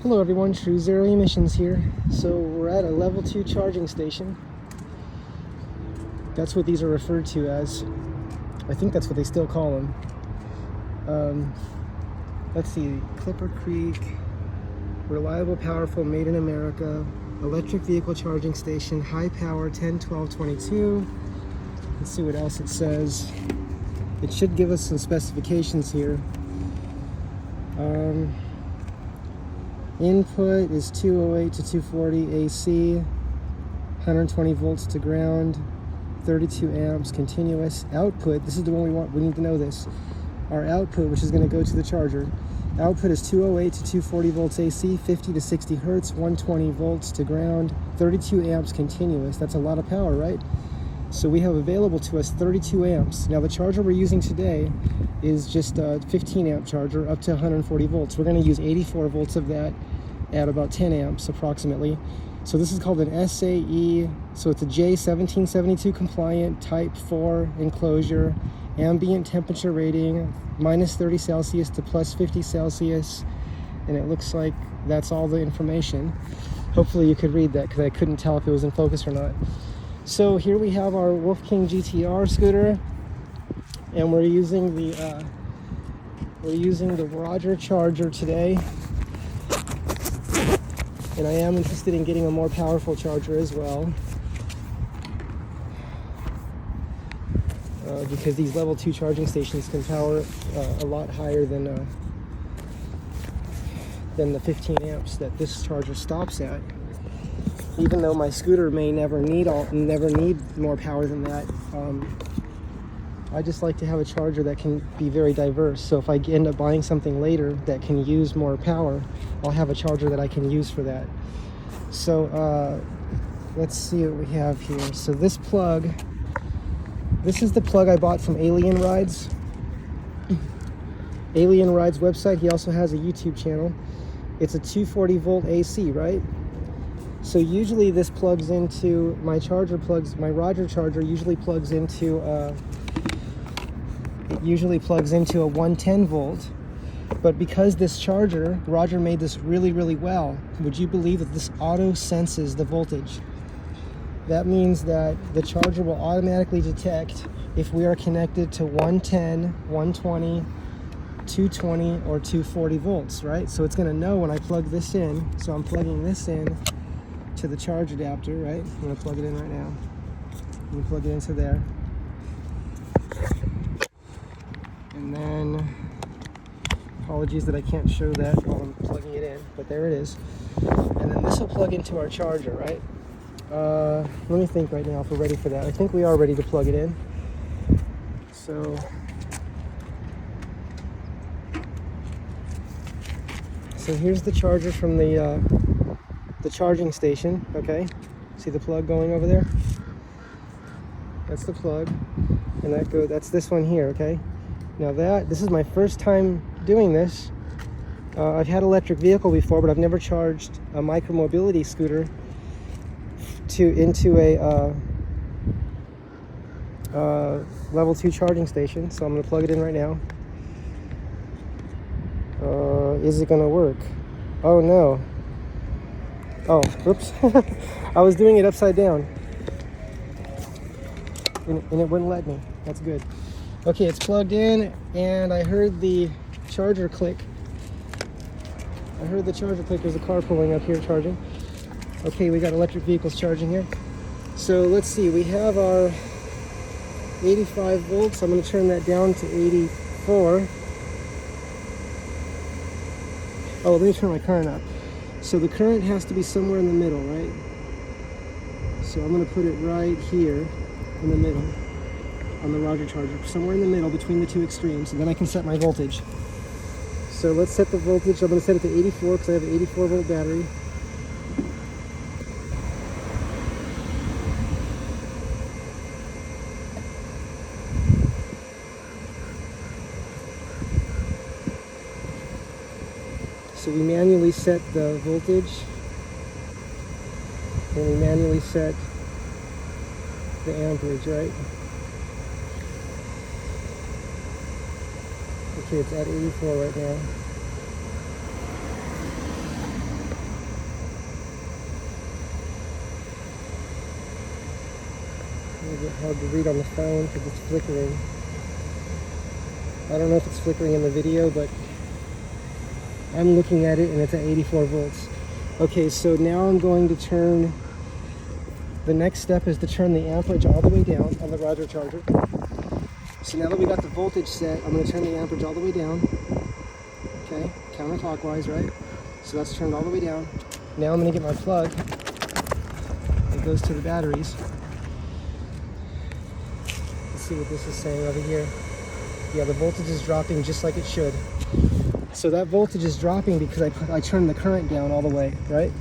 Hello everyone, True Zero Emissions here. So we're at a level 2 charging station. That's what these are referred to as. I think that's what they still call them. Let's see, Clipper Creek, reliable, powerful, made in America, electric vehicle charging station, high power, 10, 12, 22. Let's see what else it says. It should give us some specifications here. Input is 208 to 240 AC, 120 volts to ground, 32 amps continuous. Output, this is the one we want, we need to know this. Our output, which is going to go to the charger, output is 208 to 240 volts AC, 50 to 60 hertz, 120 volts to ground, 32 amps continuous. That's a lot of power, right? So we have available to us 32 amps. Now the charger we're using today is just a 15 amp charger up to 140 volts. We're going to use 84 volts of that at about 10 amps approximately. So this is called an SAE, so it's a J1772 compliant type 4 enclosure, ambient temperature rating, minus 30 Celsius to plus 50 Celsius, and it looks like that's all the information. Hopefully you could read that because I couldn't tell if it was in focus or not. So here we have our Wolf King GTR scooter, and we're using the Roger charger today. And I am interested in getting a more powerful charger as well, because these level 2 charging stations can power a lot higher than the 15 amps that this charger stops at. Even though my scooter may never need more power than that, I just like to have a charger that can be very diverse. So if I end up buying something later that can use more power, I'll have a charger that I can use for that. So let's see what we have here. So this plug, this is the plug I bought from Alien Rides. Alien Rides website. He also has a YouTube channel. It's a 240 volt AC, right? So usually this plugs into my my Roger charger usually plugs into a 110 volt. But because this charger, Roger made this really, really well, would you believe that this auto senses the voltage? That means that the charger will automatically detect if we are connected to 110, 120, 220, or 240 volts, right? So it's going to know when I plug this in. So I'm plugging this in to the charge adapter, right? I'm going to plug it in right now. I'm going to plug it into there. And then, apologies that I can't show that while I'm plugging it in, but there it is. And then this will plug into our charger, right? Let me think right now if we're ready for that. I think we are ready to plug it in. So here's the charger from the charging station, okay? See the plug going over there? That's the plug, and that's this one here, okay? Now this is my first time doing this. I've had electric vehicle before, but I've never charged a micromobility scooter into a level 2 charging station. So I'm going to plug it in right now. Is it going to work? Oh no. Oh, whoops. I was doing it upside down. And it wouldn't let me. That's good. Okay, it's plugged in, and I heard the charger click. There's a car pulling up here charging. Okay, we got electric vehicles charging here. So let's see, we have our 85 volts. I'm going to turn that down to 84. Oh, let me turn my current up. So the current has to be somewhere in the middle, right? So I'm going to put it right here in the middle on the Roger charger, somewhere in the middle between the two extremes, and then I can set my voltage. So let's set the voltage. I'm going to set it to 84 because I have an 84 volt battery. So we manually set the voltage, and we manually set the amperage, right? Okay, it's at 84 right now. little bit hard to read on the phone because it's flickering. I don't know if it's flickering in the video, but I'm looking at it and it's at 84 volts. Okay, so now I'm going to turn, the next step is to turn the amperage all the way down on the Roger charger. So now that we got the voltage set, I'm going to turn the amperage all the way down. Okay, counterclockwise, right? So that's turned all the way down. Now I'm going to get my plug. It goes to the batteries. Let's see what this is saying over here. Yeah, the voltage is dropping just like it should. So that voltage is dropping because I turned the current down all the way, right?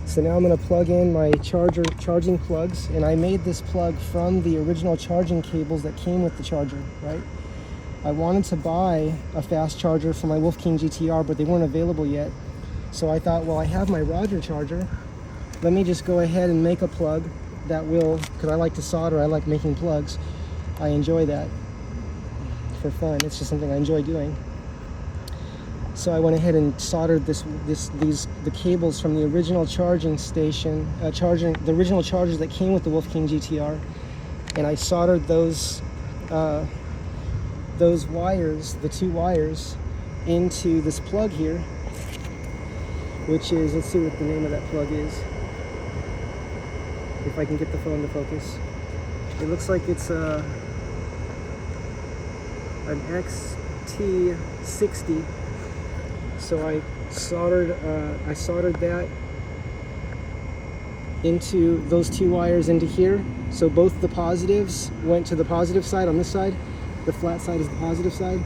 So now I'm going to plug in my charging plugs, and I made this plug from the original charging cables that came with the charger, right? I wanted to buy a fast charger for my Wolf King GTR, but they weren't available yet. So I thought, well, I have my Roger charger. Let me just go ahead and make a plug that will, because I like to solder, I like making plugs. I enjoy that for fun. It's just something I enjoy doing. So I went ahead and soldered the cables from the original charging station, the original chargers that came with the Wolf King GTR, and I soldered those wires, the two wires, into this plug here, which is, let's see what the name of that plug is, if I can get the phone to focus. It looks like it's an XT60. So I soldered that into those two wires into here. So both the positives went to the positive side on this side. The flat side is the positive side,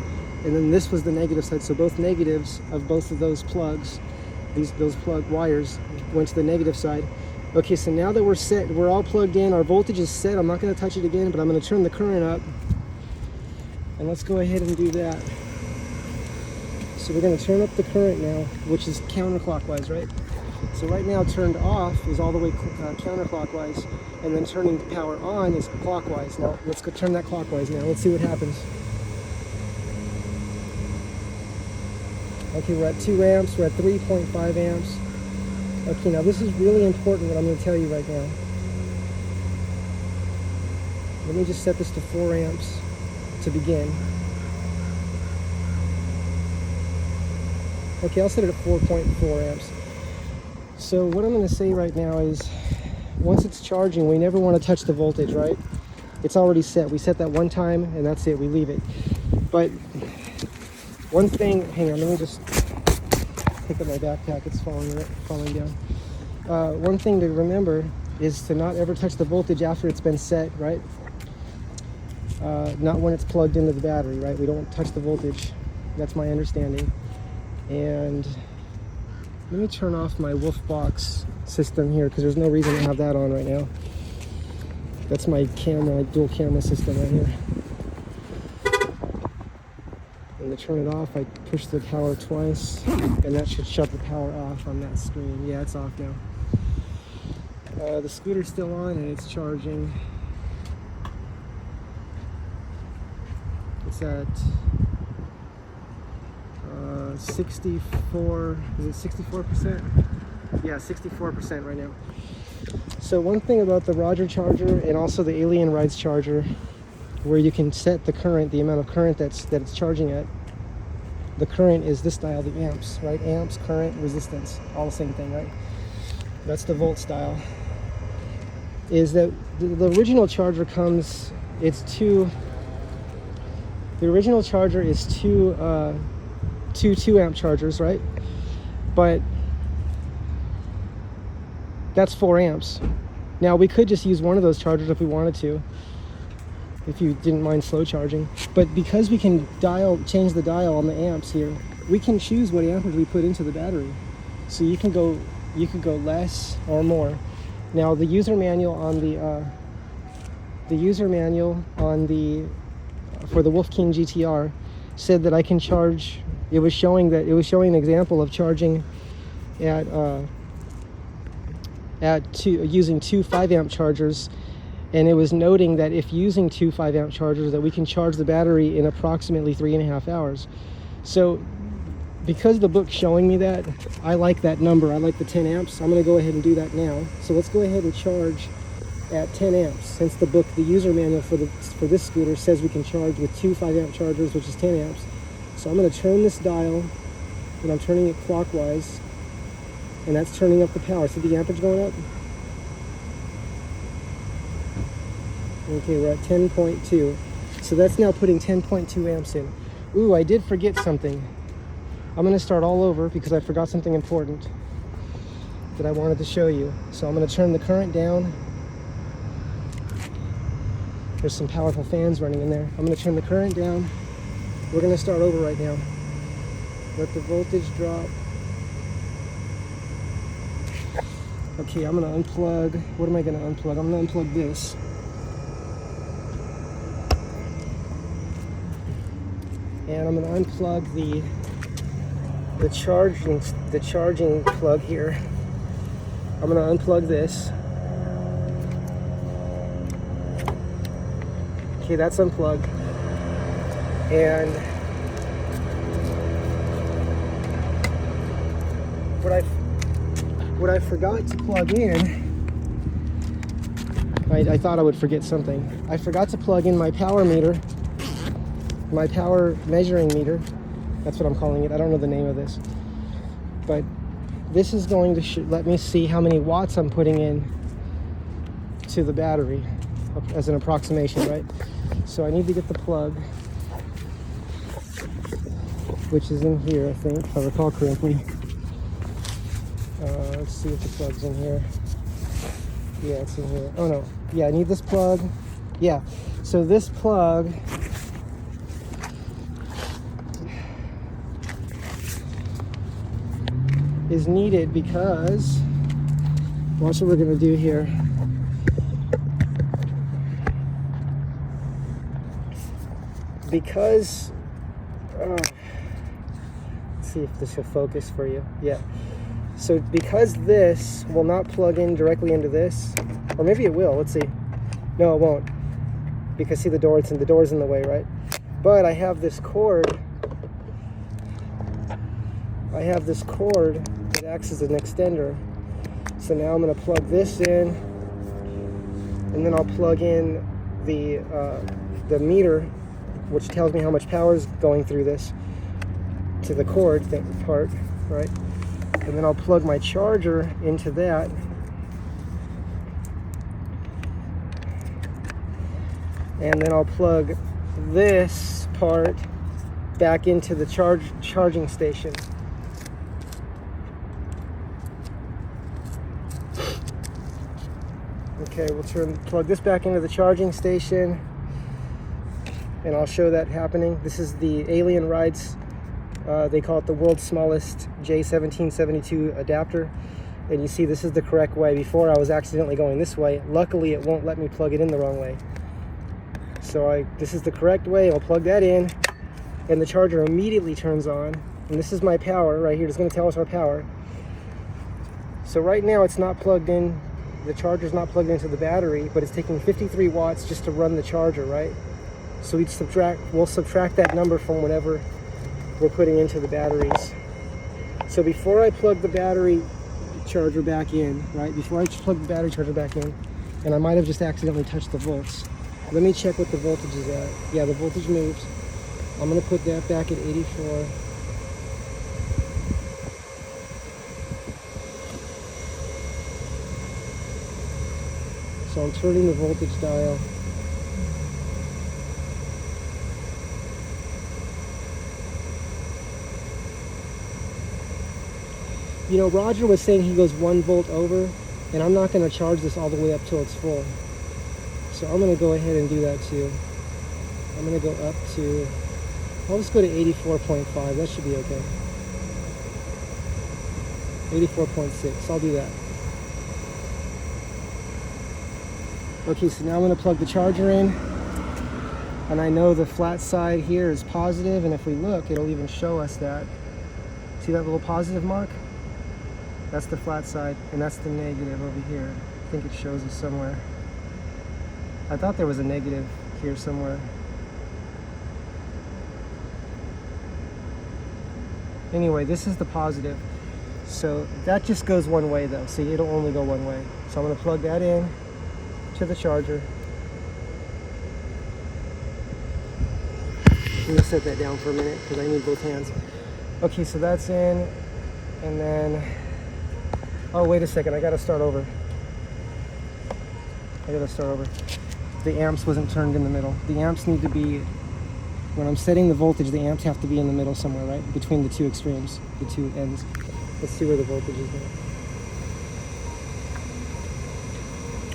and then this was the negative side. So both negatives of both of those plugs, those plug wires, went to the negative side. Okay, so now that we're set, we're all plugged in, our voltage is set. I'm not going to touch it again, but I'm going to turn the current up, and let's go ahead and do that. So we're going to turn up the current now, which is counterclockwise, right? So right now turned off is all the way counterclockwise, and then turning the power on is clockwise. Now let's go turn that clockwise now. Let's see what happens. Okay, we're at 2 amps, we're at 3.5 amps. Okay, now this is really important what I'm going to tell you right now. Let me just set this to 4 amps to begin. Okay, I'll set it at 4.4 amps. So what I'm going to say right now is, once it's charging, we never want to touch the voltage, right? It's already set. We set that one time, and that's it. We leave it. But one thing, hang on, let me just pick up my backpack. It's falling down. One thing to remember is to not ever touch the voltage after it's been set, right? Not when it's plugged into the battery, right? We don't touch the voltage. That's my understanding. And let me turn off my Wolfbox system here, because there's no reason to have that on right now. That's my camera, dual camera system right here. And to turn it off, I push the power twice, and that should shut the power off on that screen. Yeah, it's off now. The scooter's still on and it's charging. It's at 64, is it 64%? Yeah, 64% right now. So one thing about the Roger charger and also the Alien Rides charger, where you can set the current, the amount of current that it's charging at. The current is this dial, the amps, right? Amps, current, resistance, all the same thing, right? That's the volt style. Is that the original charger comes, the original charger is two 2 amp chargers, right? But that's 4 amps. Now we could just use one of those chargers if we wanted to, if you didn't mind slow charging. But because we can change the dial on the amps here, we can choose what amperage we put into the battery. So you can go less or more. Now the user manual on for the Wolf King GTR said that I can charge. It was showing an example of charging using two 5 amp chargers, and it was noting that if using two 5 amp chargers, that we can charge the battery in approximately 3.5 hours. So because the book's showing me that, I like that number. I like the 10 amps. I'm going to go ahead and do that now. So let's go ahead and charge at 10 amps. Since the book, the user manual for this scooter says we can charge with two 5-amp chargers, which is 10 amps. So I'm going to turn this dial, and I'm turning it clockwise, and that's turning up the power. See the amperage going up? Okay, we're at 10.2. So that's now putting 10.2 amps in. Ooh, I did forget something. I'm going to start all over because I forgot something important that I wanted to show you. So I'm going to turn the current down. There's some powerful fans running in there. I'm going to turn the current down. We're going to start over right now. Let the voltage drop. Okay, I'm going to unplug. What am I going to unplug? I'm going to unplug this. And I'm going to unplug the charging plug here. I'm going to unplug this. Okay, that's unplugged. And what I forgot to plug in, I thought I would forget something. I forgot to plug in my power meter, my power measuring meter. That's what I'm calling it. I don't know the name of this. But this is going to let me see how many watts I'm putting in to the battery as an approximation, right? So I need to get the plug, which is in here, I think, if I recall correctly. Let's see if the plug's in here. Yeah, it's in here. Oh no, yeah, I need this plug. Yeah, so this plug is needed because, watch what we're gonna do here. Because, let's see if this will focus for you. Yeah. So because this will not plug in directly into this, or maybe it will, let's see. No, it won't. Because see the door's in the way, right? But I have this cord. That acts as an extender. So now I'm going to plug this in, and then I'll plug in the meter, which tells me how much power is going through this to the cord part, right? And then I'll plug my charger into that. And then I'll plug this part back into the charging station. Okay, we'll plug this back into the charging station, and I'll show that happening. This is the Alien Rides. They call it the world's smallest J1772 adapter. And you see this is the correct way. Before I was accidentally going this way. Luckily it won't let me plug it in the wrong way. So this is the correct way. I'll plug that in, and the charger immediately turns on. And this is my power right here. It's going to tell us our power. So right now it's not plugged in. The charger's not plugged into the battery, but it's taking 53 watts just to run the charger, right? So we'll subtract that number from whatever we're putting into the batteries. So before I plug the battery charger back in, right? Before I plug the battery charger back in, and I might have just accidentally touched the volts. Let me check what the voltage is at. Yeah, the voltage moves. I'm gonna put that back at 84. So I'm turning the voltage dial. You know, Roger was saying he goes 1 volt over, and I'm not going to charge this all the way up till it's full. So I'm going to go ahead and do that too. I'm going to go up to, I'll just go to 84.5. That should be okay. 84.6. I'll do that. Okay, so now I'm going to plug the charger in. And I know the flat side here is positive, and if we look, it'll even show us that. See that little positive mark? That's the flat side, and that's the negative over here. I think it shows us somewhere. I thought there was a negative here somewhere. Anyway, this is the positive. So that just goes one way though. See, it'll only go one way. So I'm gonna plug that in. to the charger. I'm gonna set that down for a minute because I need both hands. Okay, so that's in, and then, oh, wait a second, I gotta start over. The amps wasn't turned in the middle. The amps need to be, when I'm setting the voltage, the amps have to be in the middle somewhere, right? Between the two extremes, the two ends. Let's see where the voltage is now.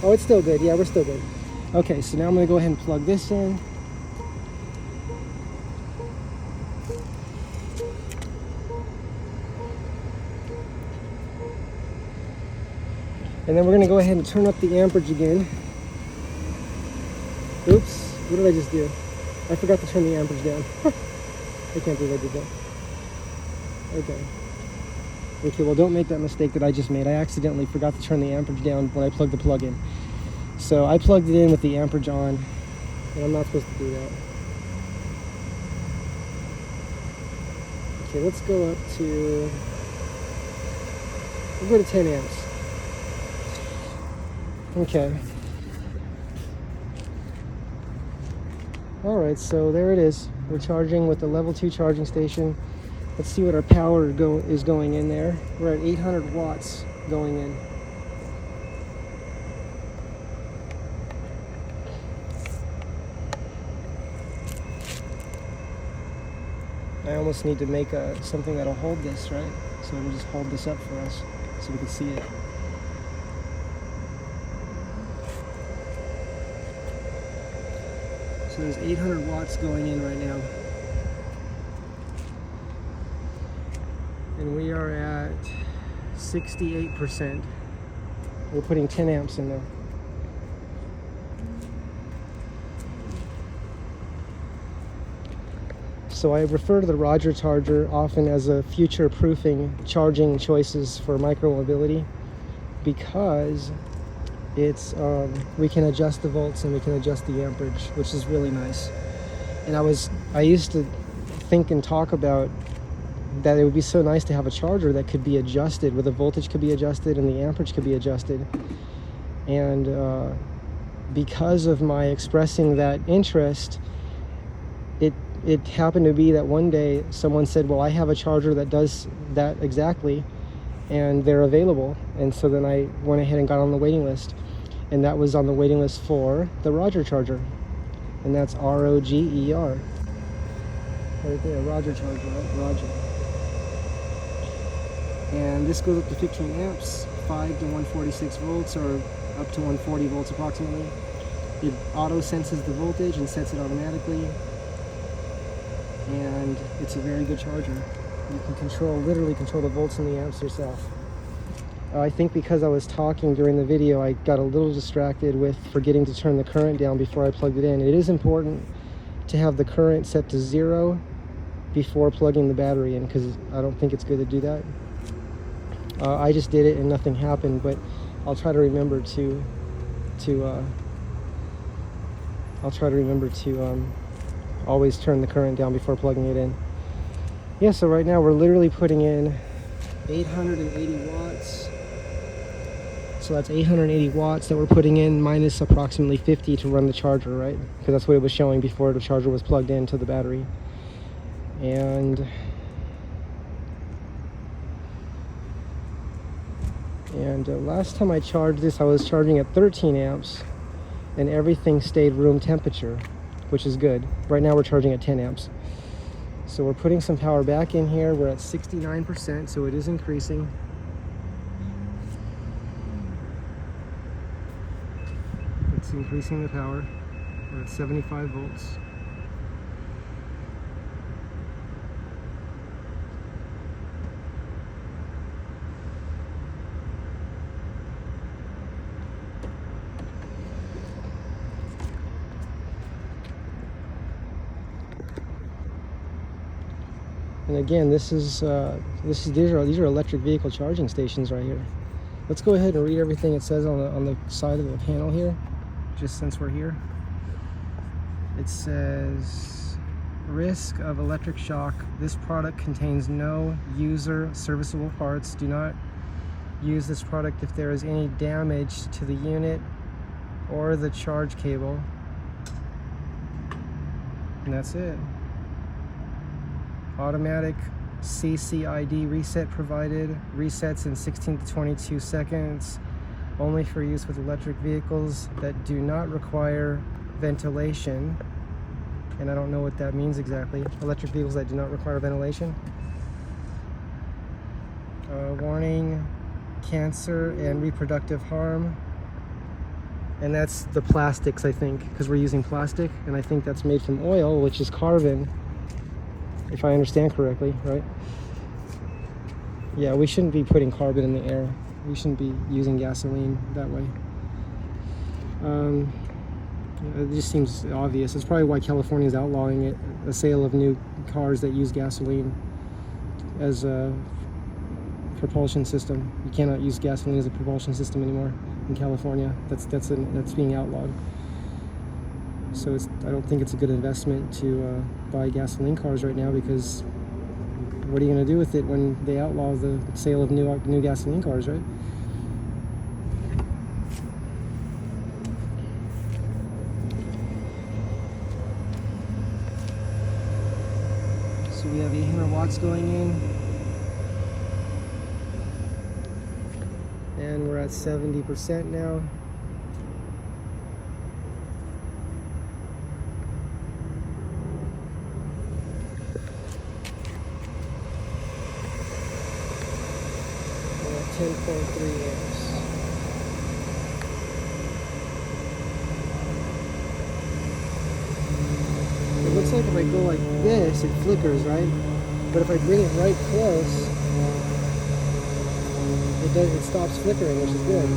Oh, it's still good. Yeah, we're still good. Okay, so now I'm gonna go ahead and plug this in. And then we're gonna go ahead and turn up the amperage again. Oops, what did I just do? I forgot to turn the amperage down. I can't believe I did that. Okay, well, don't make that mistake that I just made. I accidentally forgot to turn the amperage down when I plugged the plug in. So I plugged it in with the amperage on, and I'm not supposed to do that. Okay, let's go up to, we'll go to 10 amps. Okay. Alright, so there it is. We're charging with the level 2 charging station. Let's see what our power is going in there. We're at 800 watts going in. I almost need to make something that'll hold this, right? So it'll just hold this up for us so we can see it. So there's 800 watts going in right now. And we are at 68%. We're putting 10 amps in there. So I refer to the Roger charger often as a future-proofing charging choices for micromobility because it's we can adjust the volts and we can adjust the amperage, which is really nice. And I used to think and talk about that it would be so nice to have a charger that could be adjusted, where the voltage could be adjusted and the amperage could be adjusted. And because of my expressing that interest, it happened to be that one day someone said, well, I have a charger that does that exactly, and they're available. And so then I went ahead and got on the waiting list, and that was on the waiting list for the Roger charger, and that's R-O-G-E-R right there, Roger charger, right? Roger. And this goes up to 15 amps, 5 to 146 volts, or up to 140 volts approximately. It auto senses the voltage and sets it automatically, and it's a very good charger. You can literally control the volts and the amps yourself. I think because I was talking during the video, I got a little distracted with forgetting to turn the current down before I plugged it in. It is important to have the current set to 0 before plugging the battery in, because I don't think it's good to do that. I just did it and nothing happened, but I'll try to remember to always turn the current down before plugging it in. Yeah, so right now we're literally putting in 880 watts. So that's 880 watts that we're putting in minus approximately 50 to run the charger, right? Because that's what it was showing before the charger was plugged into the battery. And last time I charged this, I was charging at 13 amps and everything stayed room temperature, which is good. Right now we're charging at 10 amps. So we're putting some power back in here. We're at 69%, so it is increasing. It's increasing the power. We're at 75 volts. And again, these are electric vehicle charging stations right here. Let's go ahead and read everything it says on the side of the panel here, just since we're here. It says, risk of electric shock. This product contains no user serviceable parts. Do not use this product if there is any damage to the unit or the charge cable. And that's it. Automatic CCID reset provided. Resets in 16 to 22 seconds. Only for use with electric vehicles that do not require ventilation. And I don't know what that means exactly. Electric vehicles that do not require ventilation. Warning, cancer and reproductive harm. And that's the plastics, I think, because we're using plastic, and I think that's made from oil, which is carbon, if I understand correctly, right? Yeah, we shouldn't be putting carbon in the air. We shouldn't be using gasoline that way. It just seems obvious. It's probably why California is outlawing it, the sale of new cars that use gasoline as a propulsion system. You cannot use gasoline as a propulsion system anymore in California. That's being outlawed. So I don't think it's a good investment to buy gasoline cars right now, because what are you going to do with it when they outlaw the sale of new gasoline cars, right? So we have 800 watts going in, and we're at 70% now. We're at 10.3 amps. It looks like if I go like this, it flickers, right? But if I bring it right close, it stops flickering, which is good.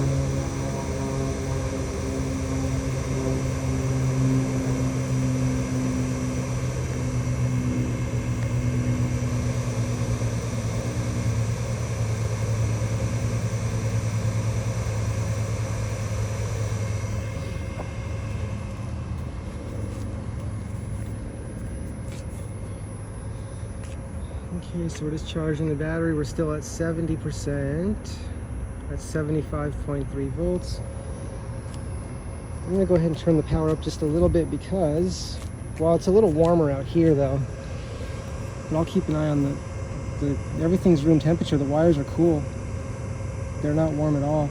Okay, so we're just charging the battery. We're still at 70%. That's 75.3 volts. I'm gonna go ahead and turn the power up just a little bit because, well, it's a little warmer out here though. But I'll keep an eye on the everything's room temperature. The wires are cool. They're not warm at all,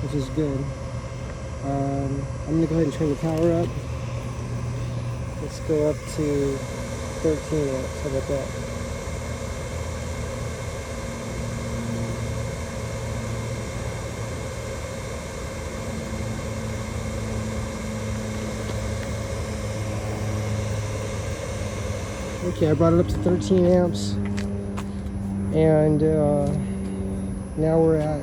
which is good. I'm gonna go ahead and turn the power up. Let's go up to 13 amps. How about that? Okay, I brought it up to 13 amps, and now we're at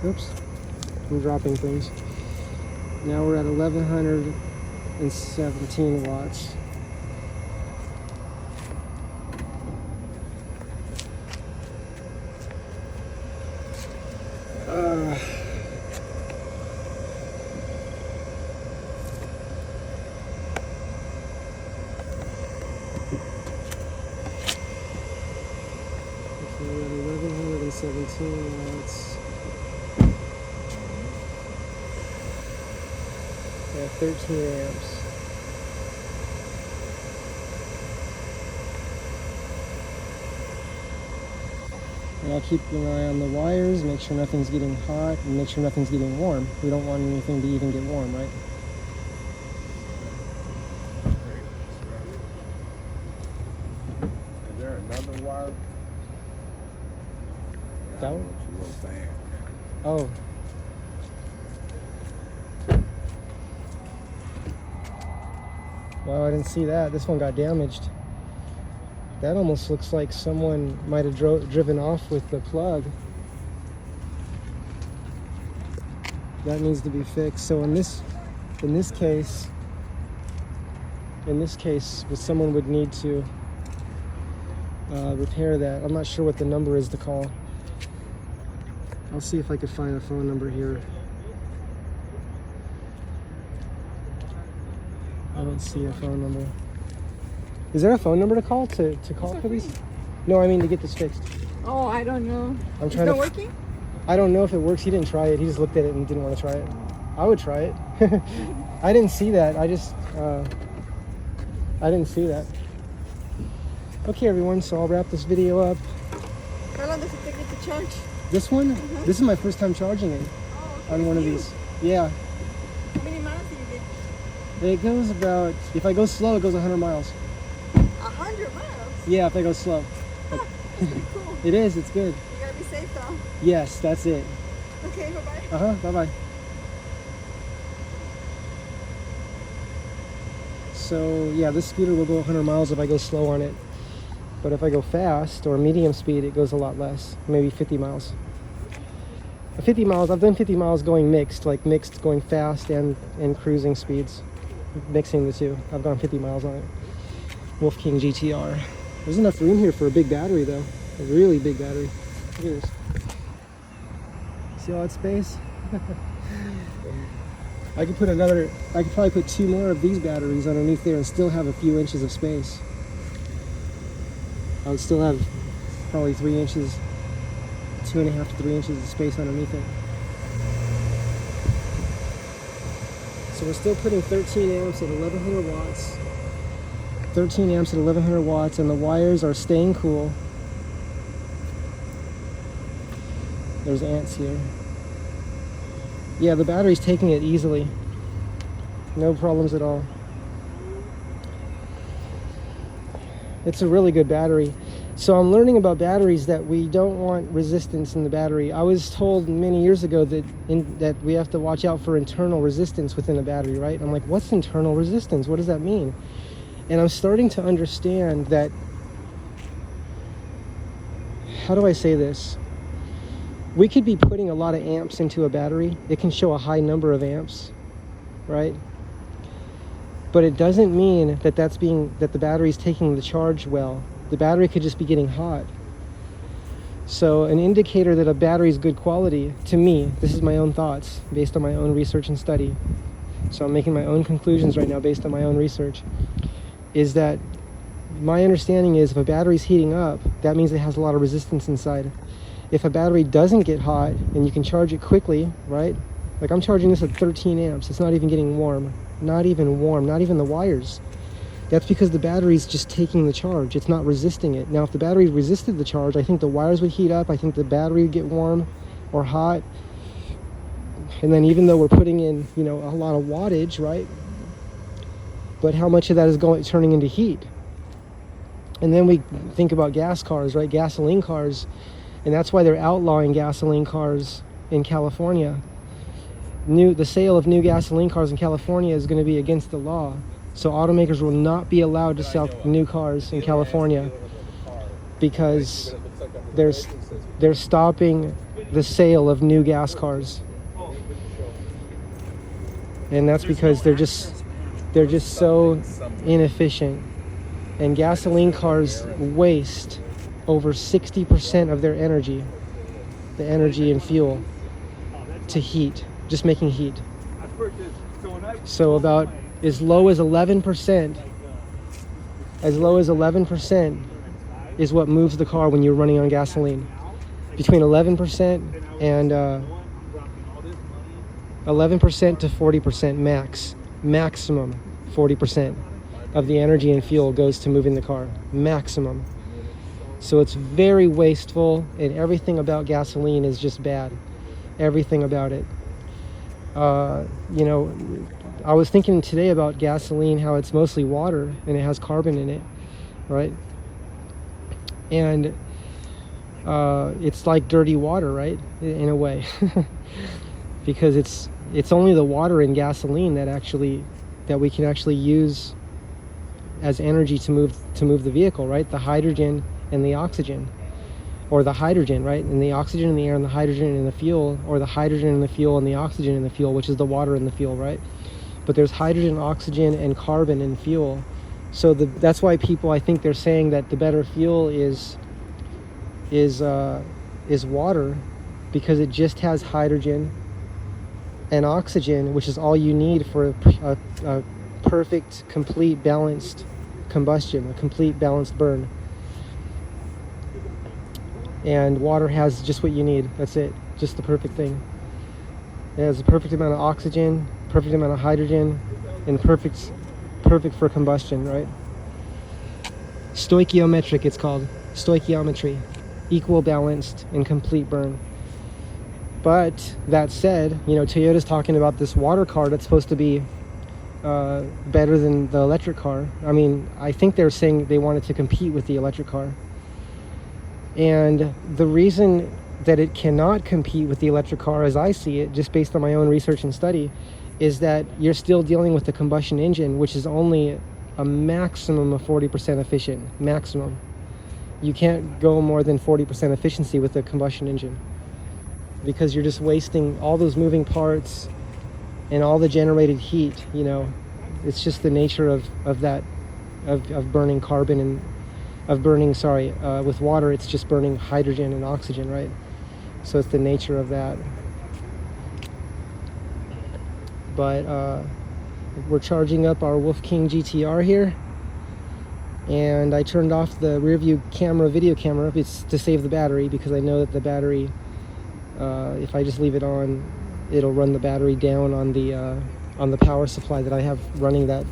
oops, I'm dropping things. Now we're at 1117 watts. Okay, we're at 1117 watts. At 13 amps. And I'll keep an eye on the wires, make sure nothing's getting hot, and make sure nothing's getting warm. We don't want anything to even get warm, right? Is there another wire? That one? Fan. Oh. Wow, I didn't see that. This one got damaged. That almost looks like someone might have driven off with the plug. That needs to be fixed. So in this case, someone would need to repair that. I'm not sure what the number is to call. I'll see if I can find a phone number here. I don't see a phone number. Is there a phone number to call to call for these? No, I mean to get this fixed. Oh, I don't know. I'm It's trying not to. working? I don't know if it works. He didn't try it. He just looked at it and didn't want to try it. I would try it. I didn't see that. I didn't see that. Okay, everyone. So I'll wrap this video up. How long does it take you to charge? This one. This is my first time charging it Oh, on one of these. Yeah. How many miles do you get? It goes about. If I go slow, it goes 100 miles. 100 miles? Yeah, if I go slow. That's pretty cool. It is. It's good. You gotta be safe though. Yes, that's it. Okay, bye-bye. Bye bye. So yeah, this scooter will go 100 miles if I go slow on it. But if I go fast or medium speed, it goes a lot less, maybe 50 miles. 50 miles, I've done 50 miles going mixed, like mixed going fast and cruising speeds. Mixing the two. I've gone 50 miles on it. Wolf King GTR. There's enough room here for a big battery though. A really big battery. Look at this. See all that space? I could probably put 2 more of these batteries underneath there and still have a few inches of space. I would still have probably 3 inches, 2.5 to 3 inches of space underneath it. So we're still putting 13 amps at 1100 watts. 13 amps at 1100 watts, and the wires are staying cool. There's ants here. Yeah, the battery's taking it easily. No problems at all. It's a really good battery. So I'm learning about batteries that we don't want resistance in the battery. I was told many years ago that we have to watch out for internal resistance within a battery, right? I'm like, what's internal resistance? What does that mean? And I'm starting to understand that, how do I say this? We could be putting a lot of amps into a battery. It can show a high number of amps, right? But it doesn't mean that that the battery's taking the charge well. The battery could just be getting hot. So an indicator that a battery is good quality, to me, this is my own thoughts based on my own research and study. So I'm making my own conclusions right now based on my own research, is that my understanding is if a battery's heating up, that means it has a lot of resistance inside. If a battery doesn't get hot and you can charge it quickly, right? Like I'm charging this at 13 amps. It's not even getting warm. Not even warm, not even the wires. That's because the battery's just taking the charge. It's not resisting it. Now, if the battery resisted the charge, I think the wires would heat up. I think the battery would get warm or hot. And then even though we're putting in, a lot of wattage, right? But how much of that is turning into heat? And then we think about gas cars, right? Gasoline cars. And that's why they're outlawing gasoline cars in California. The sale of new gasoline cars in California is going to be against the law. So automakers will not be allowed to sell new cars in California because they're stopping the sale of new gas cars. And that's because they're just so inefficient. And gasoline cars waste over 60% of their energy, the energy and fuel, to heat, just making heat. So about as low as 11% is what moves the car when you're running on gasoline. Between 11% and 11% to 40% maximum 40% of the energy and fuel goes to moving the car, maximum. So it's very wasteful, and everything about gasoline is just bad. Everything about it. I was thinking today about gasoline, how it's mostly water and it has carbon in it, right? And it's like dirty water, right? In a way, because it's only the water in gasoline that we can actually use as energy to move the vehicle, right? The hydrogen and the oxygen, or the hydrogen, right? And the oxygen in the air and the hydrogen in the fuel, or the hydrogen in the fuel and the oxygen in the fuel, which is the water in the fuel, right? But there's hydrogen, oxygen, and carbon in fuel. So that's why people, I think they're saying that the better fuel is water, because it just has hydrogen and oxygen, which is all you need for a perfect, complete, balanced combustion, a complete, balanced burn. And water has just what you need. That's it. Just the perfect thing. It has a perfect amount of oxygen, perfect amount of hydrogen, and perfect for combustion, right? Stoichiometric, it's called. Stoichiometry. Equal, balanced, and complete burn. But that said, you know, Toyota's talking about this water car that's supposed to be better than the electric car. I mean, I think they're saying they wanted to compete with the electric car. And the reason that it cannot compete with the electric car, as I see it, just based on my own research and study, is that you're still dealing with the combustion engine, which is only a maximum of 40% efficient. Maximum. You can't go more than 40% efficiency with the combustion engine, because you're just wasting all those moving parts and all the generated heat. You know, it's just the nature of burning carbon and with water. It's just burning hydrogen and oxygen, right? So it's the nature of that. But we're charging up our Wolf King GTR here, and I turned off the rear view camera, video camera. It's to save the battery, because I know that the battery, if I just leave it on, it'll run the battery down on the power supply that I have running that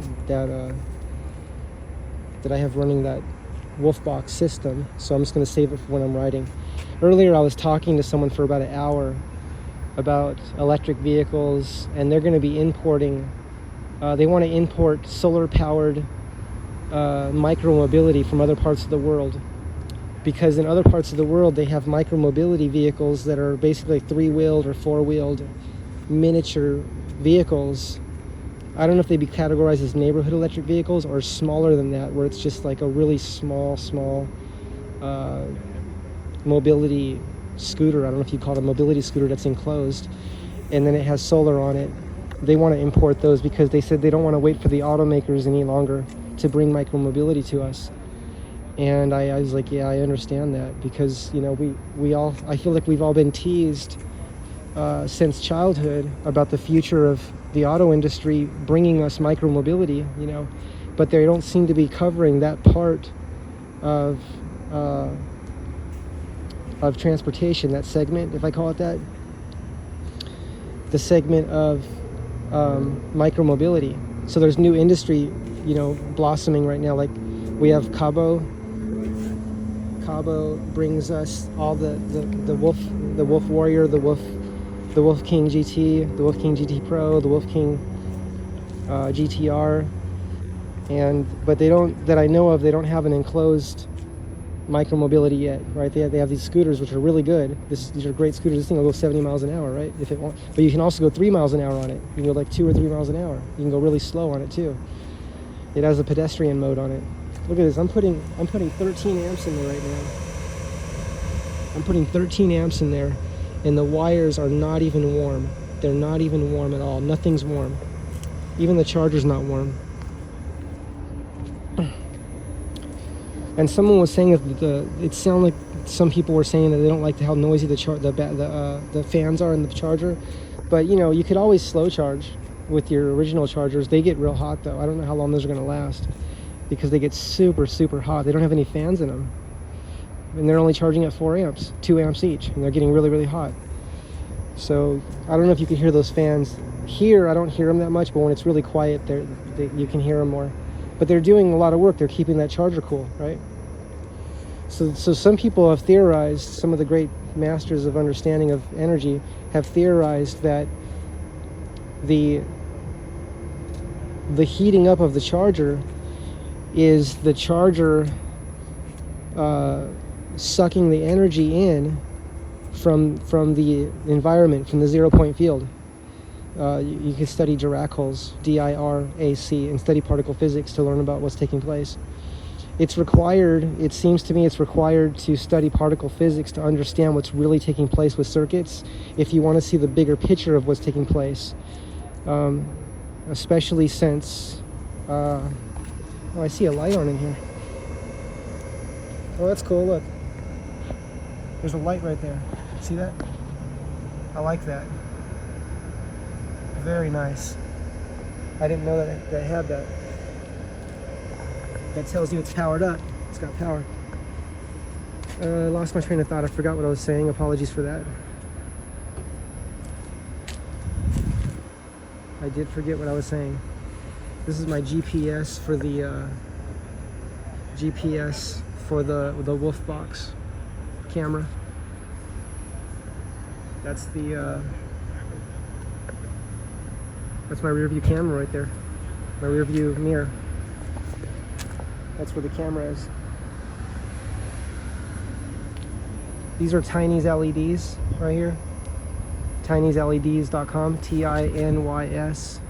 Wolfbox system. So I'm just going to save it for when I'm riding. Earlier I was talking to someone for about an hour about electric vehicles, and they're going to be importing, they want to import solar powered micromobility from other parts of the world, because in other parts of the world they have micromobility vehicles that are basically 3-wheeled or 4-wheeled miniature vehicles. I don't know if they'd be categorized as neighborhood electric vehicles or smaller than that, where it's just like a really small mobility scooter. I don't know if you call it a mobility scooter that's enclosed, and then it has solar on it. They want to import those because they said they don't want to wait for the automakers any longer to bring micromobility to us. And I was like, yeah, I understand that, because, you know, I feel like we've all been teased since childhood about the future of the auto industry bringing us micromobility, you know, but they don't seem to be covering that part of transportation, that segment, if I call it that, the segment of micromobility. So there's new industry, you know, blossoming right now. Like we have Cabo brings us all the Wolf Warrior, the Wolf King GT, the Wolf King GT Pro, the Wolf King GTR, but they don't, that I know of, they don't have an enclosed micromobility yet, right? They have these scooters which are really good. These are great scooters. This thing will go 70 miles an hour, right? If it wants, but you can also go 3 miles an hour on it. You can go like 2 or 3 miles an hour. You can go really slow on it too. It has a pedestrian mode on it. Look at this. I'm putting 13 amps in there right now. I'm putting 13 amps in there, and the wires are not even warm. They're not even warm at all. Nothing's warm. Even the charger's not warm. And someone was saying that it sounded like some people were saying that they don't like how noisy the fans are in the charger. But you know, you could always slow charge with your original chargers. They get real hot though. I don't know how long those are going to last, because they get super, super hot. They don't have any fans in them. And they're only charging at 4 amps, 2 amps each, and they're getting really, really hot. So I don't know if you can hear those fans. Here, I don't hear them that much, but when it's really quiet, you can hear them more. But they're doing a lot of work. They're keeping that charger cool, right? So some people have theorized, some of the great masters of understanding of energy have theorized that the heating up of the charger is the charger sucking the energy in from the environment, from the 0-point field. You can study Dirac's, DIRAC, and study particle physics to learn about what's taking place. It's required, it seems to me, it's required to study particle physics to understand what's really taking place with circuits, if you want to see the bigger picture of what's taking place. Especially since, oh, I see a light on in here. Oh, that's cool, look. There's a light right there. See that? I like that. Very nice. I didn't know that I had that. That tells you it's powered up. It's got power. I lost my train of thought. I forgot what I was saying. Apologies for that. I did forget what I was saying. This is my GPS for the Wolf Box camera. That's that's my rear view camera right there. My rear view mirror. That's where the camera is. These are Tiny's LEDs right here. Tiny'sLEDs.com, TINYS,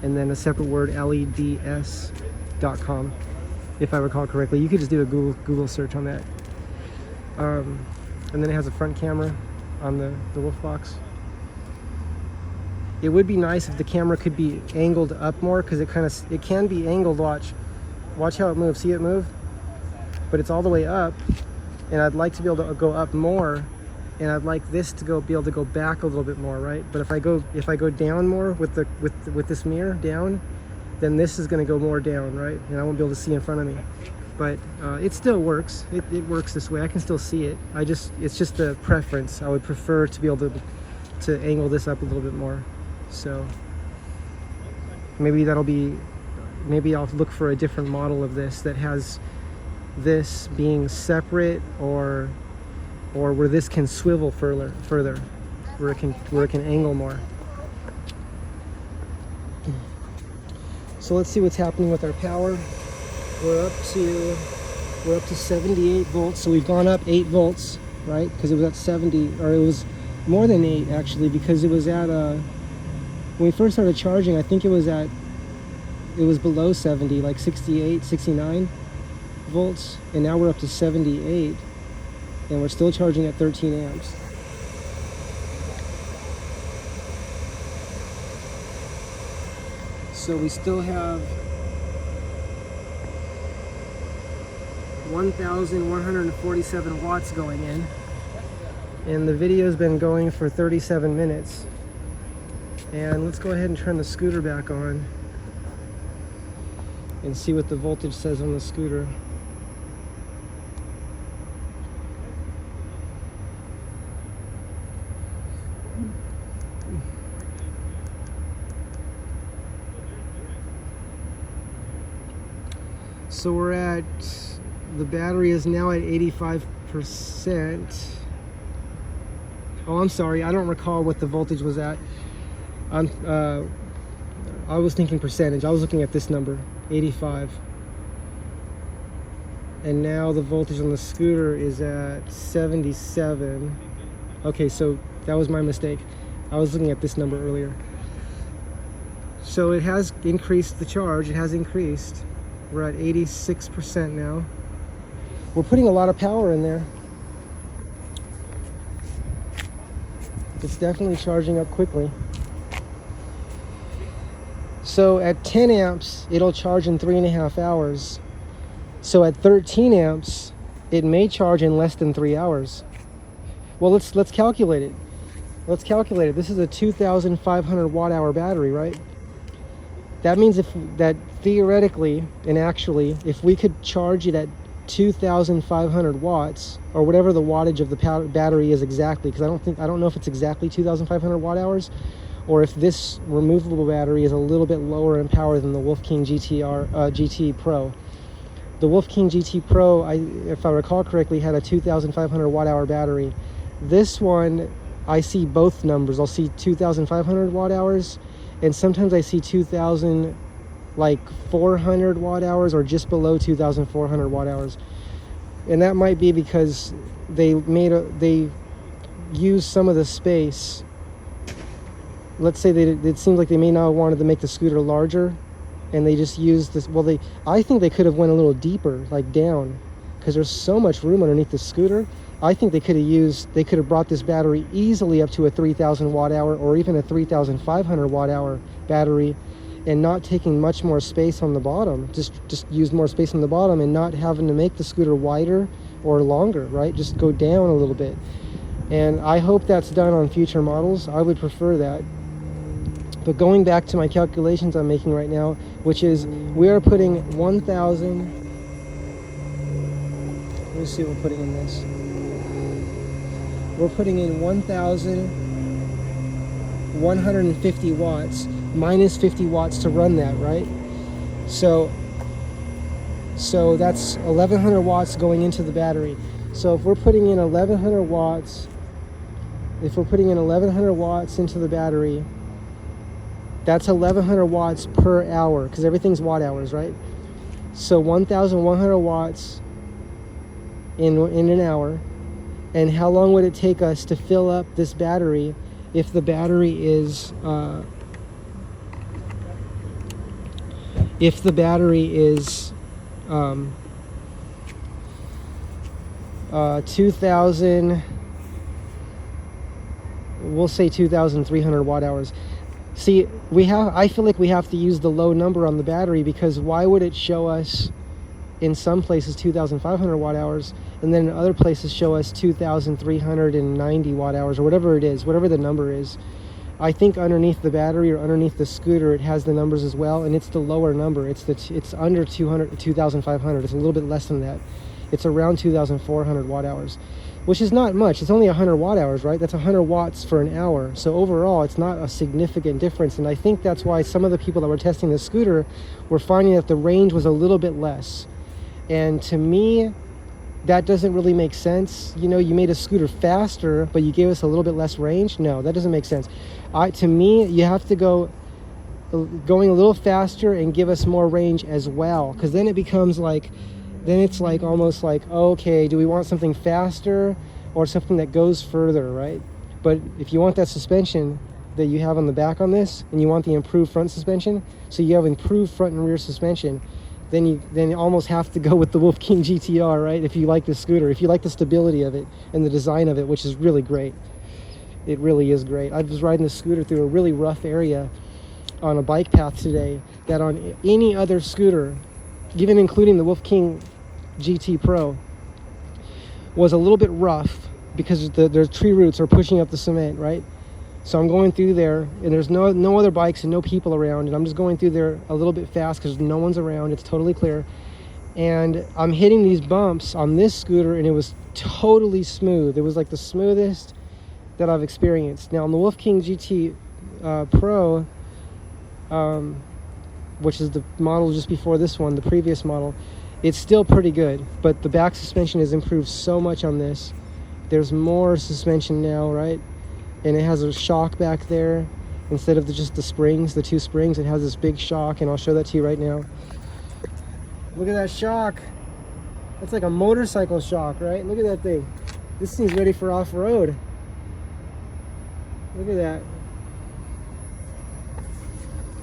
and then a separate word, LEDS.com, if I recall correctly. You could just do a Google search on that. And then it has a front camera on the Wolf Box. It would be nice if the camera could be angled up more, because it can be angled. Watch how it moves. See it move? But it's all the way up, and I'd like to be able to go up more, and I'd like this to be able to go back a little bit more, right? But if I go down more with this mirror down, then this is going to go more down, right? And I won't be able to see in front of me. But it still works. It works this way. I can still see it. It's just a preference. I would prefer to be able to angle this up a little bit more. So maybe I'll look for a different model of this that has this being separate, or where this can swivel further, where it can angle more. So let's see what's happening with our power. We're up to 78 volts. So we've gone up 8 volts, right? Because it was at 70, or it was more than 8 actually, because it was at when we first started charging, I think it was below 70, like 68, 69 volts, and now we're up to 78, and we're still charging at 13 amps. So we still have 1,147 watts going in, and the video's been going for 37 minutes. And let's go ahead and turn the scooter back on and see what the voltage says on the scooter. So the battery is now at 85%. Oh, I'm sorry, I don't recall what the voltage was at. I was thinking percentage. I was looking at this number, 85. And now the voltage on the scooter is at 77. Okay, so that was my mistake. I was looking at this number earlier. So it has increased the charge. It has increased. We're at 86% now. We're putting a lot of power in there. It's definitely charging up quickly. So at 10 amps, it'll charge in 3.5 hours. So at 13 amps, it may charge in less than 3 hours. Well, let's calculate it. Let's calculate it. This is a 2,500 watt hour battery, right? That means that theoretically and actually, if we could charge it at 2,500 watts, or whatever the wattage of the battery is exactly, because I don't know if it's exactly 2,500 watt hours, or if this removable battery is a little bit lower in power than the Wolfking GT Pro. The Wolfking GT Pro, if I recall correctly, had a 2,500 watt hour battery. This one, I see both numbers. I'll see 2,500 watt hours, and sometimes I see 2,400 watt hours, or just below 2,400 watt hours. And that might be because they used some of the space. Let's say it seems like they may not have wanted to make the scooter larger, and they just used this. Well, I think they could have went a little deeper, like down, because there's so much room underneath the scooter. I think they could have brought this battery easily up to a 3,000 watt hour, or even a 3,500 watt hour battery, and not taking much more space on the bottom. Just use more space on the bottom, and not having to make the scooter wider or longer, right? Just go down a little bit. And I hope that's done on future models. I would prefer that. But going back to my calculations I'm making right now, which is we are putting 1,000. Let me see what we're putting in this. We're putting in 1,150 watts minus 50 watts to run that, right? So that's 1,100 watts going into the battery. So if we're putting in 1,100 watts, into the battery, that's 1,100 watts per hour, because everything's watt hours, right? So 1,100 watts in an hour. And how long would it take us to fill up this battery if the battery is 2,000, we'll say 2,300 watt hours. See, I feel like we have to use the low number on the battery, because why would it show us in some places 2,500 watt hours and then in other places show us 2,390 watt hours, or whatever it is, whatever the number is. I think underneath the battery or underneath the scooter it has the numbers as well, and it's the lower number. It's under 2,500. It's a little bit less than that. It's around 2,400 watt hours, which is not much. It's only 100 watt hours, right? That's 100 watts for an hour. So overall, it's not a significant difference. And I think that's why some of the people that were testing the scooter were finding that the range was a little bit less. And to me, that doesn't really make sense. You know, you made a scooter faster, but you gave us a little bit less range. No, that doesn't make sense. To me, you have to going a little faster and give us more range as well, because then it becomes like, then it's like almost like, okay, do we want something faster or something that goes further, right? But if you want that suspension that you have on the back on this, and you want the improved front suspension, so you have improved front and rear suspension, then you almost have to go with the Wolf King GTR, right? If you like the scooter, if you like the stability of it and the design of it, which is really great. It really is great. I was riding the scooter through a really rough area on a bike path today that on any other scooter, even including the Wolf King GT Pro, was a little bit rough because the tree roots are pushing up the cement, right? So I'm going through there, and there's no other bikes and no people around, and I'm just going through there a little bit fast because no one's around. It's totally clear, and I'm hitting these bumps on this scooter, and it was totally smooth. It was like the smoothest that I've experienced. Now on the Wolf King GT Pro, which is the model just before this one, the previous model, it's still pretty good, but the back suspension has improved so much on this. There's more suspension now, right? And it has a shock back there instead of just the springs, the two springs. It has this big shock, and I'll show that to you right now. Look at that shock. That's like a motorcycle shock, right? Look at that thing. This thing's ready for off-road. Look at that.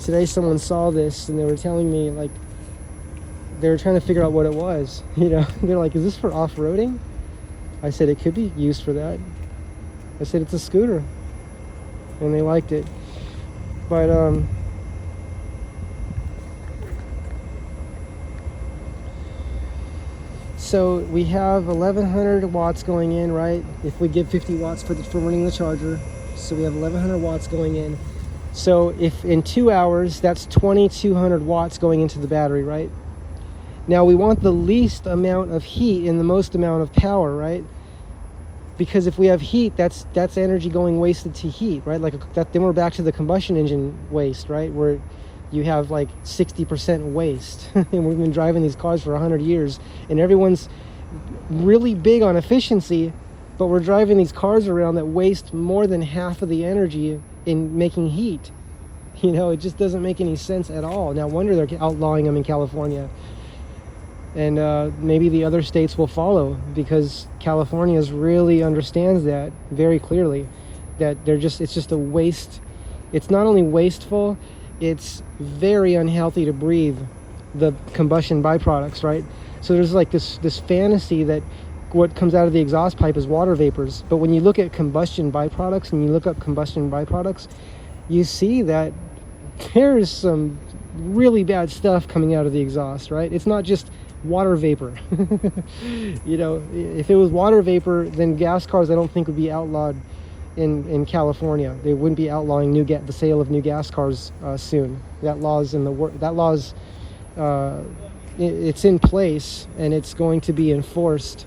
Today someone saw this and they were telling me, like, they were trying to figure out what it was. You know, they're like, is this for off-roading? I said it could be used for that. I said it's a scooter, and they liked it. But so we have 1,100 watts going in, right? If we give 50 watts for running the charger, so we have 1,100 watts going in. So if in 2 hours, that's 2,200 watts going into the battery, right? Now we want the least amount of heat and the most amount of power, right? Because if we have heat, that's energy going wasted to heat, right? Like that, then we're back to the combustion engine waste, right? Where you have like 60% waste. And we've been driving these cars for 100 years, and everyone's really big on efficiency, but we're driving these cars around that waste more than half of the energy in making heat. You know, it just doesn't make any sense at all. No wonder they're outlawing them in California. And maybe the other states will follow, because California really understands that very clearly, that it's just a waste. It's not only wasteful, it's very unhealthy to breathe the combustion byproducts, right? So there's like this fantasy that what comes out of the exhaust pipe is water vapors. But when you look at combustion byproducts and you look up combustion byproducts, you see that there's some really bad stuff coming out of the exhaust, right? It's not just water vapor. You know, if it was water vapor, then gas cars I don't think would be outlawed in California. They wouldn't be outlawing the sale of new gas cars soon. That law's it's in place, and it's going to be enforced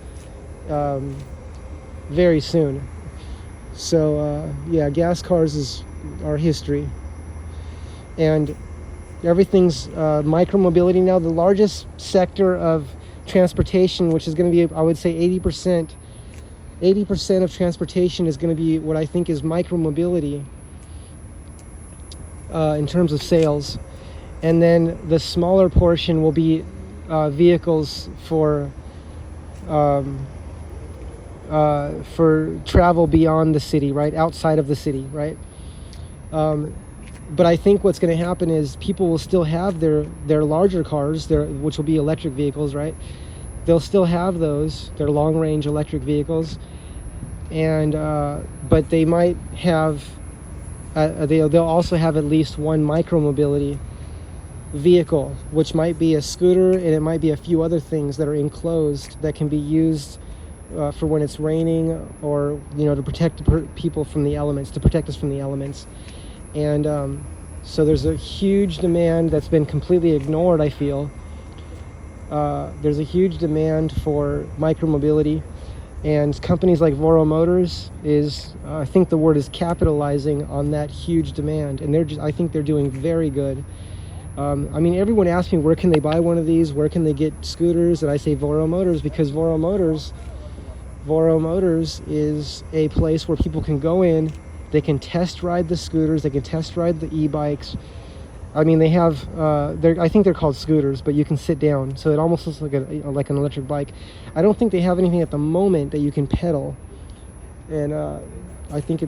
very soon. So yeah, gas cars are history, and everything's micromobility now. The largest sector of transportation, which is going to be, I would say, 80% of transportation is going to be what I think is micromobility in terms of sales. And then the smaller portion will be vehicles for travel beyond the city, right? Outside of the city, right? But I think what's going to happen is people will still have their larger cars, which will be electric vehicles, right? They'll still have those, their long-range electric vehicles, and but they might have, they'll also have at least one micromobility vehicle, which might be a scooter, and it might be a few other things that are enclosed that can be used for when it's raining, or to protect people from the elements, to protect us from the elements. And so there's a huge demand that's been completely ignored, I feel. There's a huge demand for micromobility, and companies like Voro Motors I think the word is capitalizing on that huge demand, and I think they're doing very good. I mean, everyone asks me, where can they buy one of these? Where can they get scooters? And I say Voro Motors, because Voro Motors is a place where people can go in. They can test ride the scooters. They can test ride the e-bikes. I mean, they have, I think they're called scooters, but you can sit down. So it almost looks like an electric bike. I don't think they have anything at the moment that you can pedal. And I think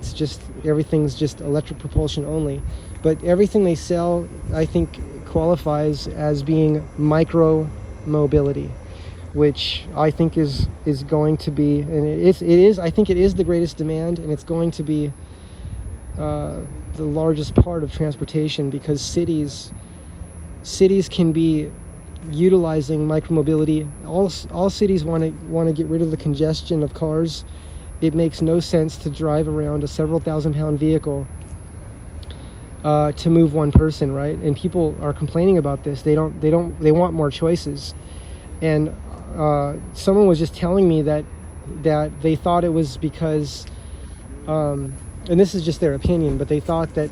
everything's just electric propulsion only. But everything they sell, I think, qualifies as being micro mobility, which I think is going to be, and it is, I think it is the greatest demand, and it's going to be the largest part of transportation, because cities can be utilizing micromobility. All cities want to get rid of the congestion of cars. It makes no sense to drive around a several thousand-pound vehicle to move one person, right? And people are complaining about this. They want more choices. And someone was just telling me that they thought it was because, and this is just their opinion, but they thought that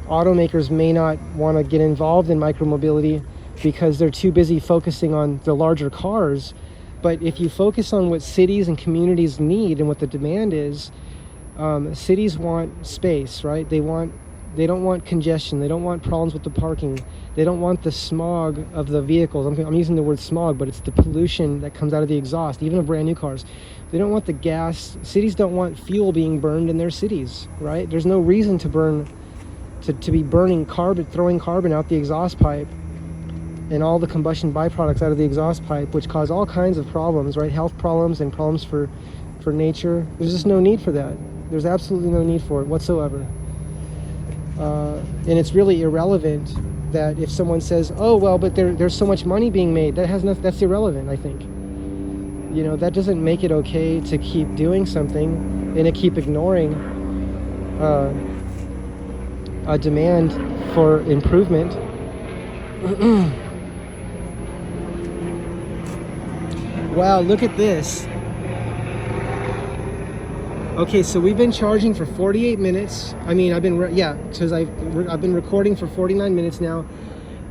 automakers may not want to get involved in micromobility because they're too busy focusing on the larger cars. But if you focus on what cities and communities need and what the demand is, cities want space, right? They don't want congestion. They don't want problems with the parking. They don't want the smog of the vehicles. I'm using the word smog, but it's the pollution that comes out of the exhaust, even of brand new cars. They don't want the gas. Cities don't want fuel being burned in their cities, right? There's no reason to be burning carbon, throwing carbon out the exhaust pipe, and all the combustion byproducts out of the exhaust pipe, which cause all kinds of problems, right? Health problems and problems for nature. There's just no need for that. There's absolutely no need for it whatsoever. And it's really irrelevant that if someone says, oh, well, but there's so much money being made, that's irrelevant, I think. That doesn't make it okay to keep doing something and to keep ignoring a demand for improvement. Wow, look at this. Okay, so we've been charging for 48 minutes. I mean, because I've been recording for 49 minutes now,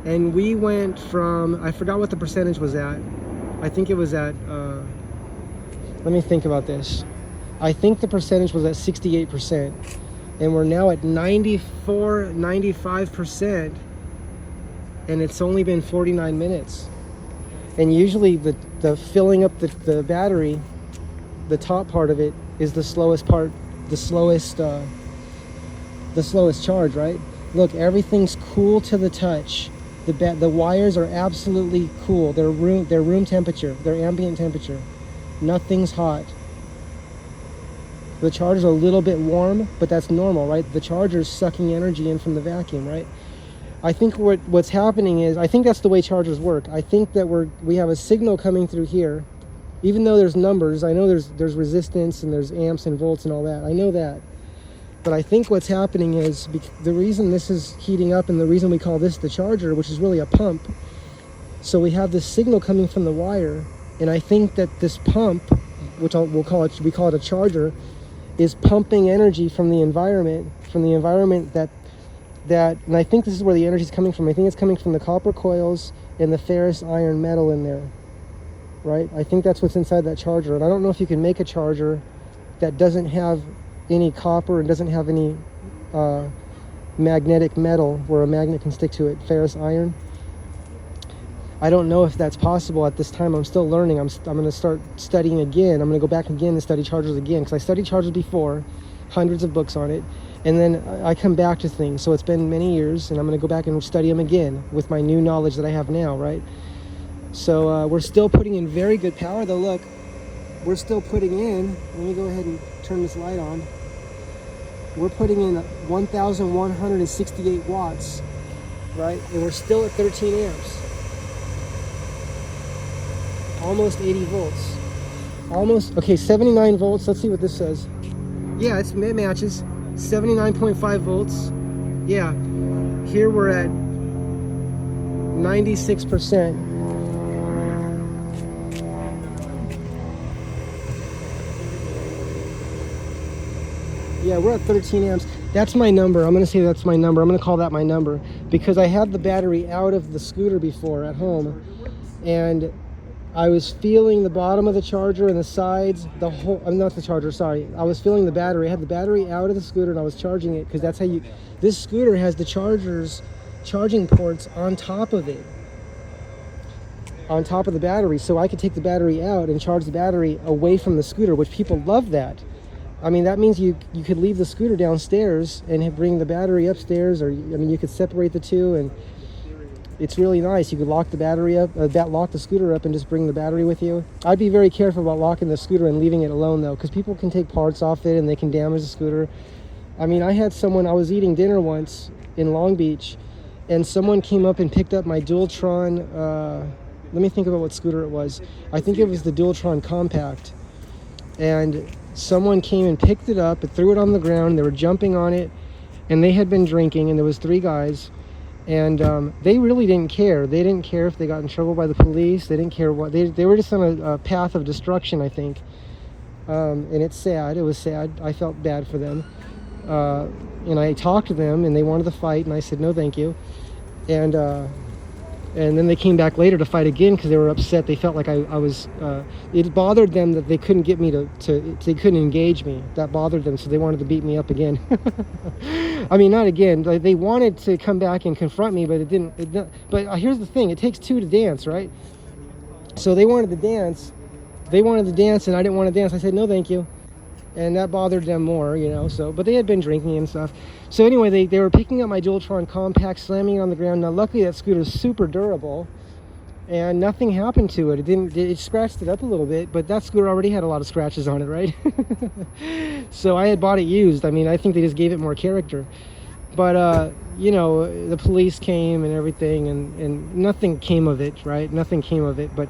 and we went from, I forgot what the percentage was at. I think it was at, let me think about this. I think the percentage was at 68%, and we're now at 94, 95%, and it's only been 49 minutes. And usually the filling up the battery, the top part of it, is the slowest part, the slowest charge, right? Look, everything's cool to the touch. The wires are absolutely cool. They're room temperature. They're ambient temperature. Nothing's hot. The charger's a little bit warm, but that's normal, right? The charger's sucking energy in from the vacuum, right? I think what's happening is, I think that's the way chargers work. I think that we have a signal coming through here, Even though there's numbers, I know there's resistance and there's amps and volts and all that. I know that. But I think what's happening is the reason this is heating up and the reason we call this the charger, which is really a pump. So we have this signal coming from the wire, and I think that this pump, which we call it a charger, is pumping energy from the environment that, and I think this is where the energy is coming from. I think it's coming from the copper coils and the ferrous iron metal in there, right? I think that's what's inside that charger. And I don't know if you can make a charger that doesn't have any copper and doesn't have any magnetic metal where a magnet can stick to it, ferrous iron. I don't know if that's possible at this time. I'm still learning. I'm going to start studying again. I'm going to go back again and study chargers again, because I studied chargers before, hundreds of books on it, and then I come back to things. So it's been many years, and I'm going to go back and study them again with my new knowledge that I have now, right? So we're still putting in very good power, though. Look, we're still putting in, let me go ahead and turn this light on. We're putting in 1,168 watts, right? And we're still at 13 amps. Almost 80 volts. Almost, okay, 79 volts. Let's see what this says. Yeah, it matches. 79.5 volts. Yeah. Here we're at 96%. Yeah, we're at 13 amps. That's my number. I'm going to say that's my number. I'm going to call that my number because I had the battery out of the scooter before at home, and I was feeling the bottom of the charger and the sides, the whole, not the charger, sorry. I was feeling the battery. I had the battery out of the scooter and I was charging it because that's how this scooter has the charging ports on top of it, on top of the battery. So I could take the battery out and charge the battery away from the scooter, which people love that. I mean, that means you could leave the scooter downstairs and bring the battery upstairs, or, I mean, you could separate the two, and it's really nice. You could lock the battery up, lock the scooter up and just bring the battery with you. I'd be very careful about locking the scooter and leaving it alone, though, because people can take parts off it and they can damage the scooter. I mean, I was eating dinner once in Long Beach, and someone came up and picked up my Dualtron, let me think about what scooter it was. I think it was the Dualtron Compact. And someone came and picked it up and threw it on the ground. They were jumping on it, and they had been drinking, and there was 3 guys. And they really didn't care. They didn't care if they got in trouble by the police. They didn't care what. They were just on a path of destruction, I think. And it's sad. It was sad. I felt bad for them. And I talked to them, and they wanted to fight, and I said, no, thank you. And then they came back later to fight again because they were upset. They felt like I was, it bothered them that they couldn't get me they couldn't engage me. That bothered them, so they wanted to beat me up again. I mean, not again. They wanted to come back and confront me, but it didn't. But here's the thing. It takes 2 to dance, right? So they wanted to dance. They wanted to dance, and I didn't want to dance. I said, no, thank you. And that bothered them more, you know, so, but they had been drinking and stuff. So anyway, they were picking up my Dualtron Compact, slamming it on the ground. Now, luckily, that scooter is super durable, and nothing happened to it. It scratched it up a little bit, but that scooter already had a lot of scratches on it, right? So I had bought it used. I mean, I think they just gave it more character. But, you know, the police came and everything, and nothing came of it, right? Nothing came of it, but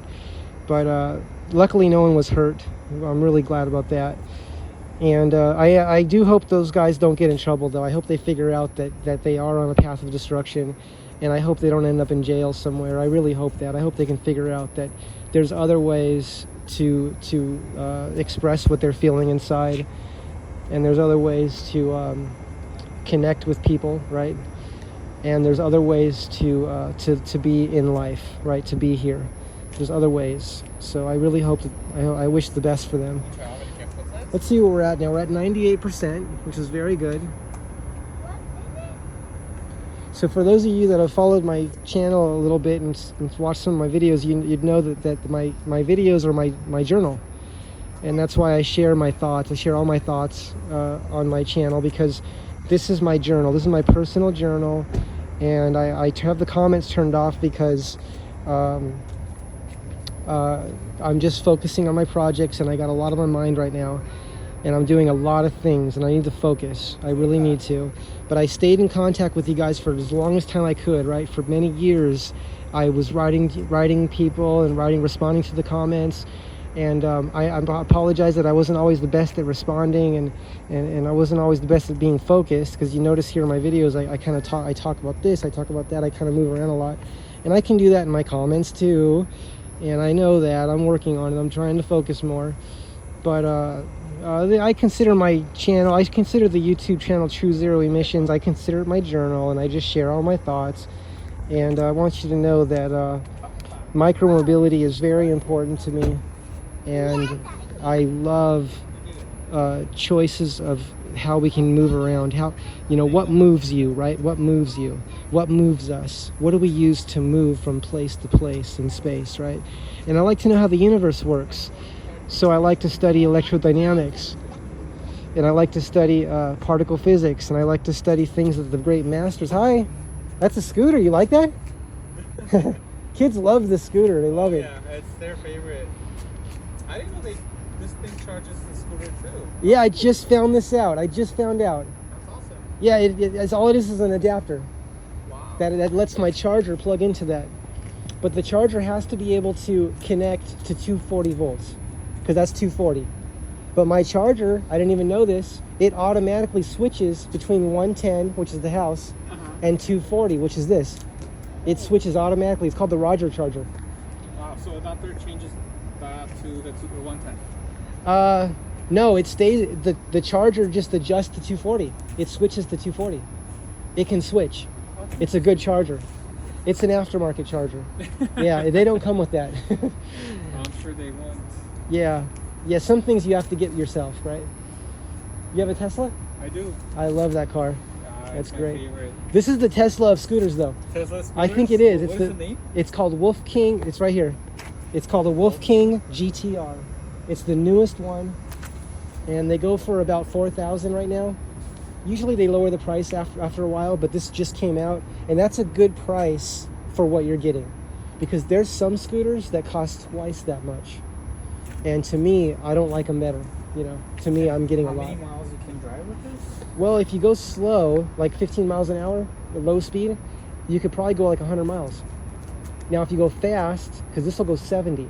luckily no one was hurt. I'm really glad about that. And I do hope those guys don't get in trouble, though. I hope they figure out that they are on a path of destruction, and I hope they don't end up in jail somewhere. I really hope that. I hope they can figure out that there's other ways to express what they're feeling inside, and there's other ways to connect with people, right? And there's other ways to be in life, right? To be here. There's other ways. So I really hope that I wish the best for them. Let's see where we're at now. We're at 98%, which is very good. So for those of you that have followed my channel a little bit and watched some of my videos, you'd know that my videos are my journal. And that's why I share my thoughts. I share all my thoughts on my channel, because this is my journal. This is my personal journal. And I have the comments turned off because I'm just focusing on my projects, and I got a lot on my mind right now, and I'm doing a lot of things, and I need to focus. I really need to. But I stayed in contact with you guys for as long as time I could, right? For many years, I was writing people and responding to the comments. And I apologize that I wasn't always the best at responding, and I wasn't always the best at being focused, because you notice here in my videos I kind of talk about this, I talk about that, I kind of move around a lot, and I can do that in my comments too, and I know that I'm working on it. I'm trying to focus more, but I consider my channel, I consider the YouTube channel True Zero Emissions, I consider it my journal, and I just share all my thoughts. And I want you to know that micromobility is very important to me, and I love choices of how we can move around. How, you know, what moves you, right? What moves you? What moves us? What do we use to move from place to place in space, right? And I like to know how the universe works. So I like to study electrodynamics, and I like to study particle physics, and I like to study things that the great masters. Hi, that's a scooter. You like that? Kids love the scooter. They love it. Yeah, it's their favorite. I didn't know this thing charges the scooter too. Yeah, I just found this out. I just found out. That's awesome. Yeah, it's all it is an adapter Wow. that lets my charger plug into that. But the charger has to be able to connect to 240 volts, because that's 240. But my charger, I didn't even know this, it automatically switches between 110, which is the house, and 240, which is this. It switches automatically. It's called the Roger charger. Wow. So adapter changes that to the 110. No, it stays, the charger just adjusts to 240. It switches to 240. It can switch. Okay. It's a good charger. It's an aftermarket charger. Yeah, they don't come with that. I'm sure they won't. Yeah, some things you have to get yourself, right? You have a Tesla? I do. I love that car. It's That's my great. favorite. This is the Tesla of scooters, though. Tesla I think scooters? it is. What is the name? It's called Wolf King. It's right here. It's called a Wolf King GTR. It's the newest one, and they go for about $4,000 right now. Usually they lower the price after a while, but this just came out, and that's a good price for what you're getting, because there's some scooters that cost twice that much, and to me, I don't like them better. You know, to me, I'm getting a lot. How many miles you can drive with this? Well, if you go slow, like 15 miles an hour, low speed, you could probably go like 100 miles. Now, if you go fast, because this will go 70.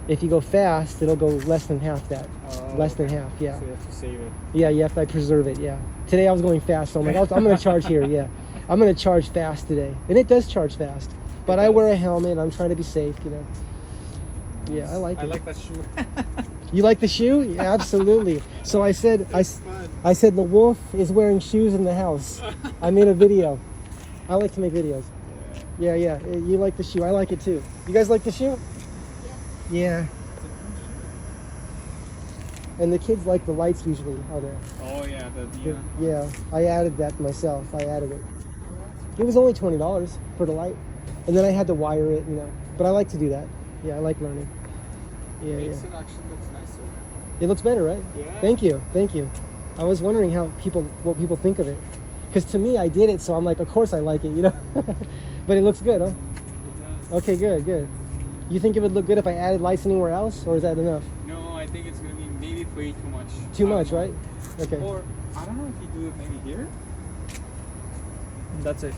If you go fast, it'll go less than half that. Less than half, yeah. So you have to save it. Yeah, you have to preserve it, yeah. Today I was going fast, so I'm like, I'm going to charge here, yeah. I'm going to charge fast today. And it does charge fast. But I wear a helmet. I'm trying to be safe, you know. Yeah, I like it. I like that shoe. You like the shoe? Yeah, absolutely. So I said, I said the wolf is wearing shoes in the house. I made a video. I like to make videos. Yeah. You like the shoe. I like it too. You guys like the shoe? Yeah. And the kids like the lights usually out there. Oh yeah, the Yeah, I added that myself. I added it. It was only $20 for the light. And then I had to wire it, you know. But I like to do that. Yeah, I like learning. Yeah. It actually looks nicer. It looks better, right? Yeah. Thank you. I was wondering what people think of it, because to me, I did it, so I'm like, of course I like it, you know. But it looks good, huh? It does. Okay, good. You think it would look good if I added lights anywhere else, or is that enough? No, I think it's gonna be maybe way too much. Too I don't much, know. right? Okay. Or I don't know if you do it maybe here. That's it.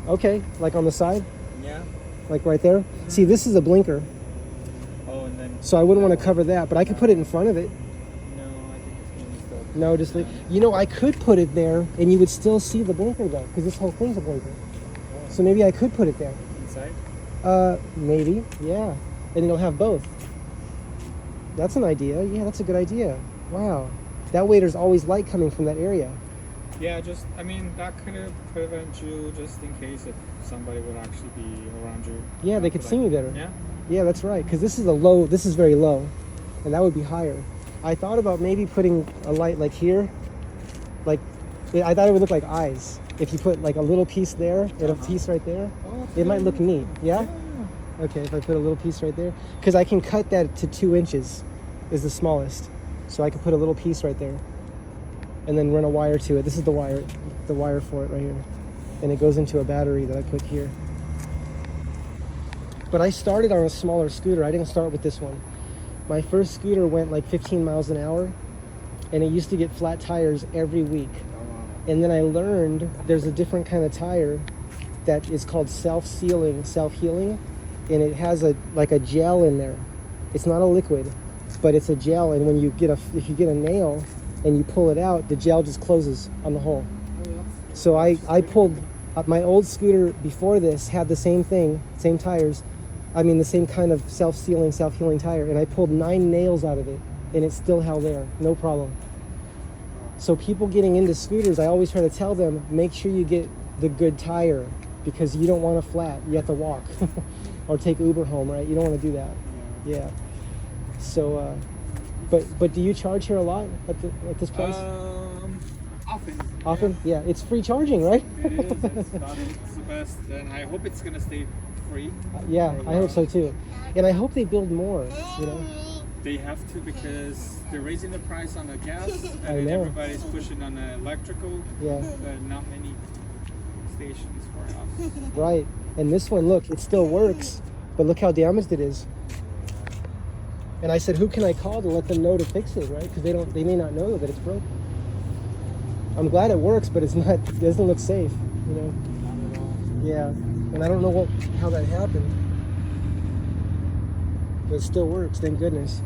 Okay, like on the side, Yeah. like right there. See, this is a blinker, Oh, and then. so I wouldn't want to cover that, but I could put it in front of it. No, I think it's gonna be still. No, just leave. You know, I could put it there, and you would still see the blinker though, because this whole thing's a blinker. So maybe I could put it there. Inside. Maybe, yeah. And it'll have both. That's an idea. Yeah, that's a good idea. Wow. That way there's always light coming from that area. Yeah, I mean, that could prevent you just in case if somebody would actually be around you. Yeah, they could see me better. Yeah. Yeah, that's right. Because this is very low. And that would be higher. I thought about maybe putting a light like here. Like, I thought it would look like eyes. If you put like a little piece there and a piece right there, it might look neat. Yeah? Okay, if I put a little piece right there. Because I can cut that to 2 inches is the smallest. So I could put a little piece right there. And then run a wire to it. This is the wire for it right here. And it goes into a battery that I put here. But I started on a smaller scooter. I didn't start with this one. My first scooter went like 15 miles an hour. And it used to get flat tires every week. And then I learned there's a different kind of tire that is called self-healing, and it has a gel in there, It's not a liquid, but it's a gel. And when you get if you get a nail and you pull it out, the gel just closes on the hole. So I pulled my old scooter before this had the same thing, same tires. I mean the same kind of self-sealing, self-healing tire, and I pulled 9 nails out of it, and it's still held there, no problem. So people getting into scooters, I always try to tell them, make sure you get the good tire, because you don't want a flat. You have to walk or take Uber home, right? You don't want to do that. Yeah. So, but do you charge here a lot at this place? Often. Often? Yeah. It's free charging, right? It is. It's the best, and I hope it's gonna stay free. Yeah, for a I hope so while. too. And I hope they build more, you know. They have to, because they're raising the price on the gas, and I then know. everybody's pushing on the electrical. Yeah. But not many stations for us. Right. And this one, look, it still works, but look how damaged it is. And I said, who can I call to let them know to fix it, right? Because they may not know that it's broken. I'm glad it works, but it's not. It doesn't look safe, you know. Not at all. Yeah. And I don't know how that happened, but it still works. Thank goodness.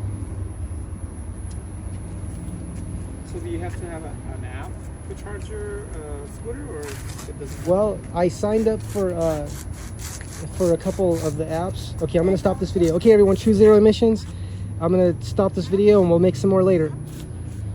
So do you have to have an app to charge your scooter, or it doesn't? Well, I signed up for a couple of the apps. Okay, I'm gonna stop this video. Okay, everyone, choose zero emissions. I'm gonna stop this video and we'll make some more later.